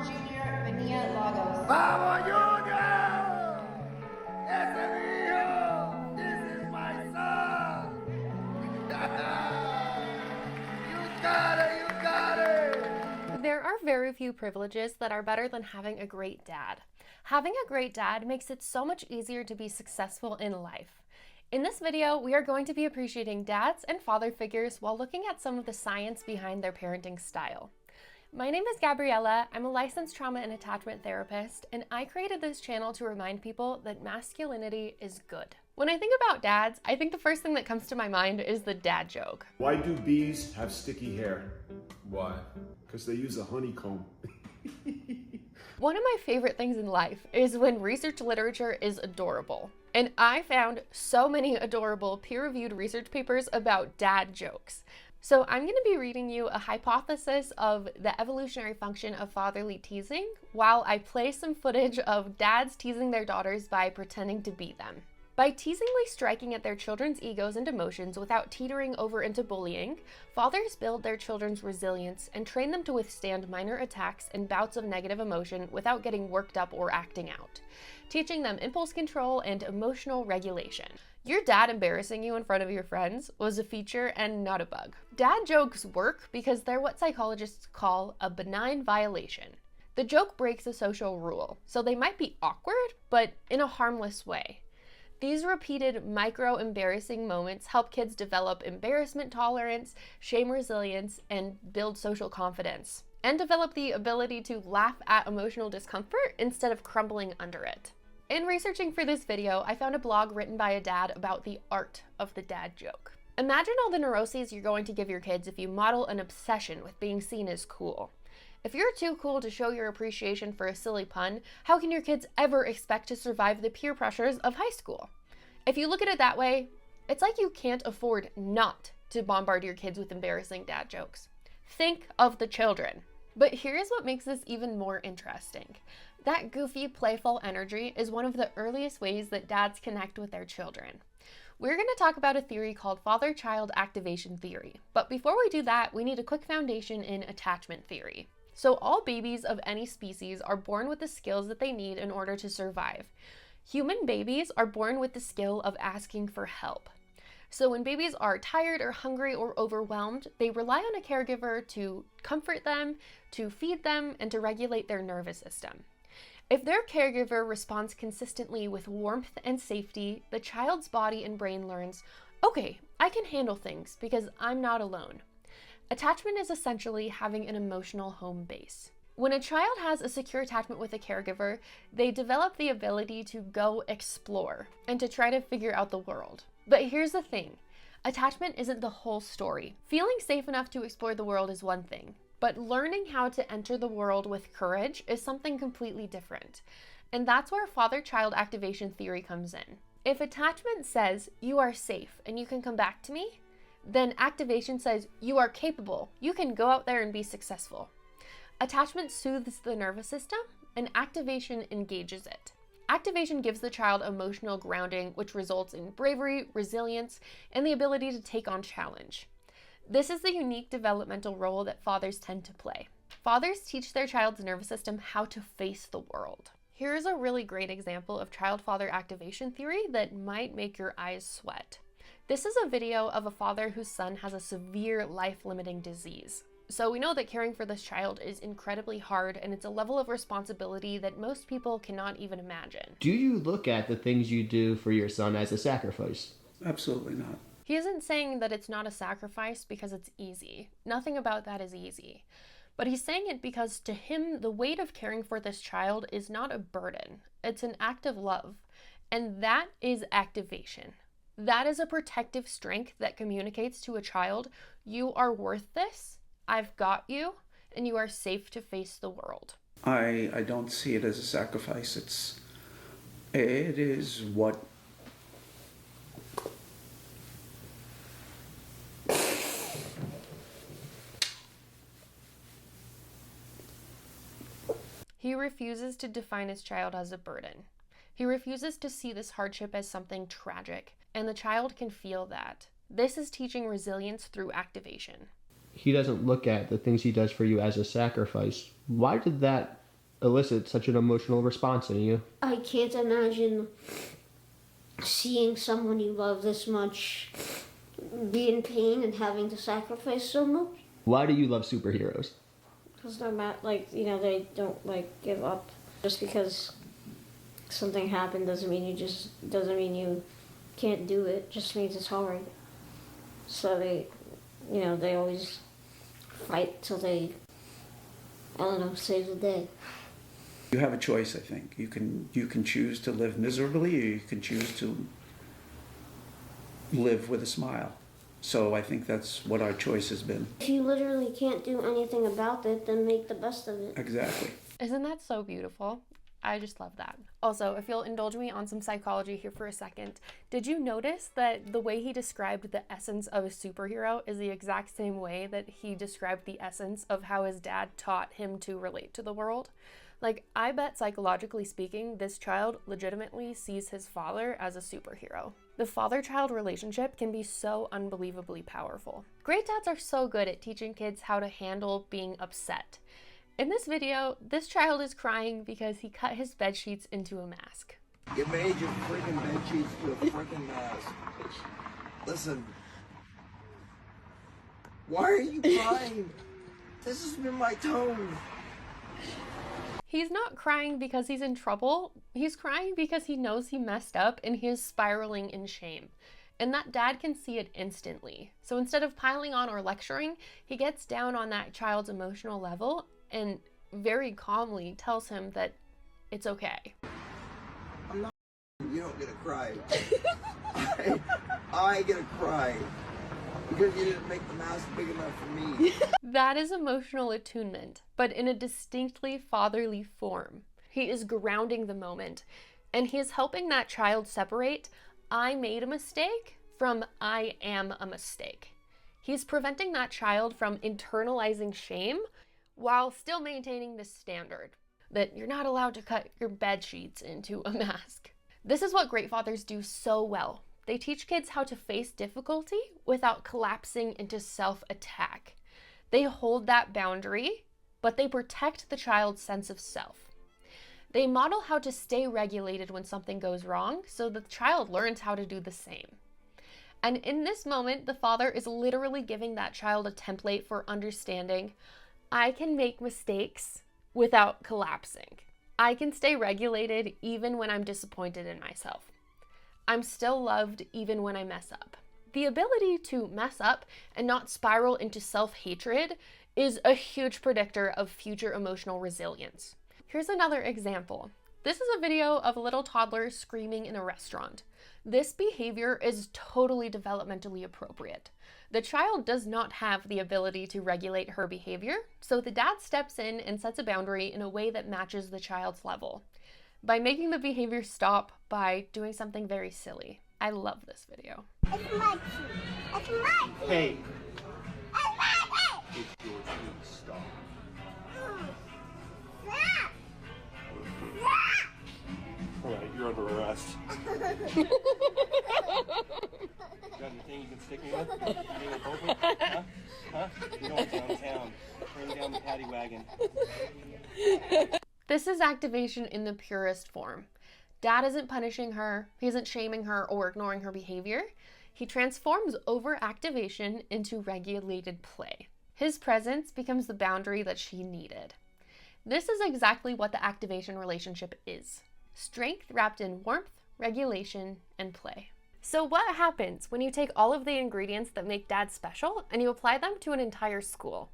Junior Venia Lagos. ¡Vamos, Junior! ¡Ese es mi hijo! ¡This is my son! You got it! You got it! There are very few privileges that are better than having a great dad. Having a great dad makes it so much easier to be successful in life. In this video, we are going to be appreciating dads and father figures while looking at some of the science behind their parenting style. My name is Gabriella. I'm a licensed trauma and attachment therapist, and I created this channel to remind people that masculinity is good. When I think about dads, I think the first thing that comes to my mind is the dad joke. Why do bees have sticky hair? Why? Because they use a honeycomb. One of my favorite things in life is when research literature is adorable. And I found so many adorable peer-reviewed research papers about dad jokes. So I'm going to be reading you a hypothesis of the evolutionary function of fatherly teasing while I play some footage of dads teasing their daughters by pretending to be them. By teasingly striking at their children's egos and emotions without teetering over into bullying, fathers build their children's resilience and train them to withstand minor attacks and bouts of negative emotion without getting worked up or acting out, teaching them impulse control and emotional regulation. Your dad embarrassing you in front of your friends was a feature and not a bug. Dad jokes work because they're what psychologists call a benign violation. The joke breaks a social rule, so they might be awkward, but in a harmless way. These repeated micro-embarrassing moments help kids develop embarrassment tolerance, shame resilience, and build social confidence, and develop the ability to laugh at emotional discomfort instead of crumbling under it. In researching for this video, I found a blog written by a dad about the art of the dad joke. Imagine all the neuroses you're going to give your kids if you model an obsession with being seen as cool. If you're too cool to show your appreciation for a silly pun, how can your kids ever expect to survive the peer pressures of high school? If you look at it that way, it's like you can't afford not to bombard your kids with embarrassing dad jokes. Think of the children. But here's what makes this even more interesting. That goofy, playful energy is one of the earliest ways that dads connect with their children. We're going to talk about a theory called father-child activation theory. But before we do that, we need a quick foundation in attachment theory. So all babies of any species are born with the skills that they need in order to survive. Human babies are born with the skill of asking for help. So when babies are tired or hungry or overwhelmed, they rely on a caregiver to comfort them, to feed them, and to regulate their nervous system. If their caregiver responds consistently with warmth and safety, the child's body and brain learns, okay, I can handle things because I'm not alone. Attachment is essentially having an emotional home base. When a child has a secure attachment with a caregiver, they develop the ability to go explore and to try to figure out the world. But here's the thing, attachment isn't the whole story. Feeling safe enough to explore the world is one thing, but learning how to enter the world with courage is something completely different. And that's where father-child activation theory comes in. If attachment says, you are safe and you can come back to me, then activation says, you are capable, you can go out there and be successful. Attachment soothes the nervous system, and activation engages it. Activation gives the child emotional grounding, which results in bravery, resilience, and the ability to take on challenge. This is the unique developmental role that fathers tend to play. Fathers teach their child's nervous system how to face the world. Here's a really great example of child-father activation theory that might make your eyes sweat. This is a video of a father whose son has a severe life-limiting disease. So we know that caring for this child is incredibly hard, and it's a level of responsibility that most people cannot even imagine. Do you look at the things you do for your son as a sacrifice? Absolutely not. He isn't saying that it's not a sacrifice because it's easy. Nothing about that is easy. But he's saying it because to him, the weight of caring for this child is not a burden. It's an act of love. And that is activation. That is a protective strength that communicates to a child, you are worth this, I've got you, and you are safe to face the world. I don't see it as a sacrifice. It is what He refuses to define his child as a burden. He refuses to see this hardship as something tragic, and the child can feel that. This is teaching resilience through activation. He doesn't look at the things he does for you as a sacrifice. Why did that elicit such an emotional response in you? I can't imagine seeing someone you love this much be in pain and having to sacrifice so much. Why do you love superheroes? Because they're not, like, you know, they don't, like, give up. Just because something happened doesn't mean you can't do it. Just means it's hard. So they, you know, they always fight till they, I don't know, save the day. You have a choice, I think. You can choose to live miserably, or you can choose to live with a smile. So I think that's what our choice has been. If you literally can't do anything about it, then make the best of it. Exactly. Isn't that so beautiful? I just love that. Also, if you'll indulge me on some psychology here for a second, did you notice that the way he described the essence of a superhero is the exact same way that he described the essence of how his dad taught him to relate to the world? Like, I bet psychologically speaking, this child legitimately sees his father as a superhero. The father-child relationship can be so unbelievably powerful. Great dads are so good at teaching kids how to handle being upset. In this video, this child is crying because he cut his bed sheets into a mask. You made your freaking bed sheets to a freaking mask. Listen. Why are you crying? This has been my tone. He's not crying because he's in trouble. He's crying because he knows he messed up and he is spiraling in shame. And that dad can see it instantly. So instead of piling on or lecturing, he gets down on that child's emotional level and very calmly tells him that it's okay. I'm not. You don't get to cry. I get to cry. Because you didn't make the mask big enough for me. That is emotional attunement, but in a distinctly fatherly form. He is grounding the moment, and he is helping that child separate "I made a mistake" from "I am a mistake." He's preventing that child from internalizing shame while still maintaining the standard that you're not allowed to cut your bed sheets into a mask. This is what great fathers do so well. They teach kids how to face difficulty without collapsing into self-attack. They hold that boundary, but they protect the child's sense of self. They model how to stay regulated when something goes wrong, so the child learns how to do the same. And in this moment, the father is literally giving that child a template for understanding, I can make mistakes without collapsing. I can stay regulated even when I'm disappointed in myself. I'm still loved even when I mess up. The ability to mess up and not spiral into self-hatred is a huge predictor of future emotional resilience. Here's another example. This is a video of a little toddler screaming in a restaurant. This behavior is totally developmentally appropriate. The child does not have the ability to regulate her behavior, so the dad steps in and sets a boundary in a way that matches the child's level, by making the behavior stop by doing something very silly. I love this video. It's my tea. It's my tea. Hey, It's my tea. it's your tea. Stop. Stop. All right, you're under arrest. Got anything you can stick me with? You gonna poke me? Huh? Huh? You know it's downtown. Bring down the paddy wagon. This is activation in the purest form. Dad isn't punishing her, he isn't shaming her or ignoring her behavior. He transforms overactivation into regulated play. His presence becomes the boundary that she needed. This is exactly what the activation relationship is. Strength wrapped in warmth, regulation, and play. So what happens when you take all of the ingredients that make dad special and you apply them to an entire school?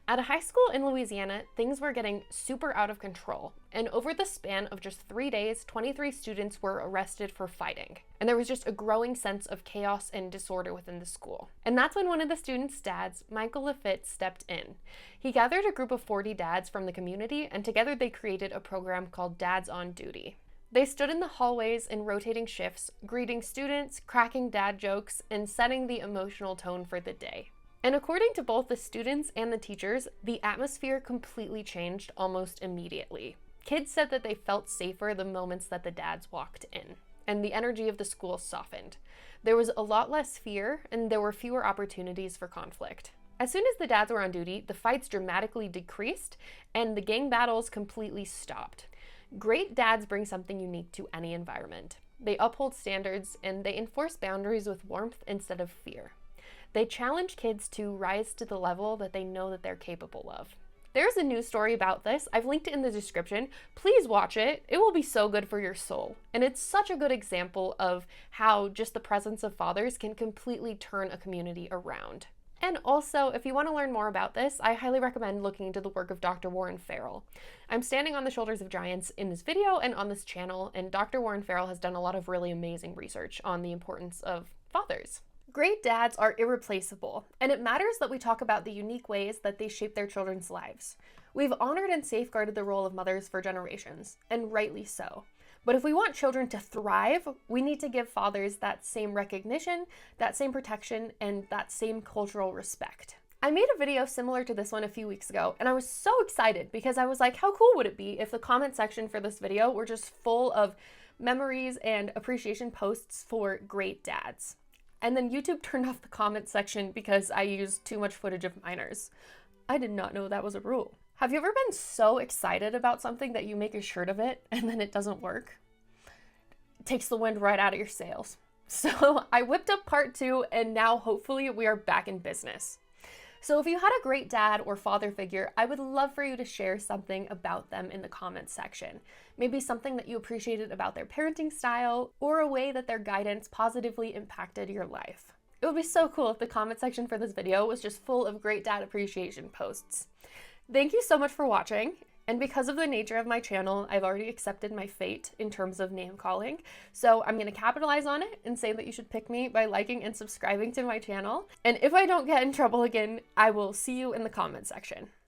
At a high school in Louisiana, things were getting super out of control, and over the span of just 3 days, 23 students were arrested for fighting. And there was just a growing sense of chaos and disorder within the school. And that's when one of the students' dads, Michael Lafitte, stepped in. He gathered a group of 40 dads from the community, and together they created a program called Dads on Duty. They stood in the hallways in rotating shifts, greeting students, cracking dad jokes, and setting the emotional tone for the day. And according to both the students and the teachers, the atmosphere completely changed almost immediately. Kids said that they felt safer the moments that the dads walked in, and the energy of the school softened. There was a lot less fear, and there were fewer opportunities for conflict. As soon as the dads were on duty, the fights dramatically decreased and the gang battles completely stopped. Great dads bring something unique to any environment. They uphold standards and they enforce boundaries with warmth instead of fear. They challenge kids to rise to the level that they know that they're capable of. There's a news story about this. I've linked it in the description. Please watch it. It will be so good for your soul. And it's such a good example of how just the presence of fathers can completely turn a community around. And also, if you want to learn more about this, I highly recommend looking into the work of Dr. Warren Farrell. I'm standing on the shoulders of giants in this video and on this channel, and Dr. Warren Farrell has done a lot of really amazing research on the importance of fathers. Great dads are irreplaceable, and it matters that we talk about the unique ways that they shape their children's lives. We've honored and safeguarded the role of mothers for generations, and rightly so. But if we want children to thrive, we need to give fathers that same recognition, that same protection, and that same cultural respect. I made a video similar to this one a few weeks ago, and I was so excited because I was like, how cool would it be if the comment section for this video were just full of memories and appreciation posts for great dads? And then YouTube turned off the comment section because I used too much footage of minors. I did not know that was a rule. Have you ever been so excited about something that you make a shirt of it and then it doesn't work? It takes the wind right out of your sails. So I whipped up part 2 and now hopefully we are back in business. So if you had a great dad or father figure, I would love for you to share something about them in the comments section. Maybe something that you appreciated about their parenting style or a way that their guidance positively impacted your life. It would be so cool if the comment section for this video was just full of great dad appreciation posts. Thank you so much for watching, and because of the nature of my channel, I've already accepted my fate in terms of name calling, so I'm going to capitalize on it and say that you should pick me by liking and subscribing to my channel, and if I don't get in trouble again, I will see you in the comment section.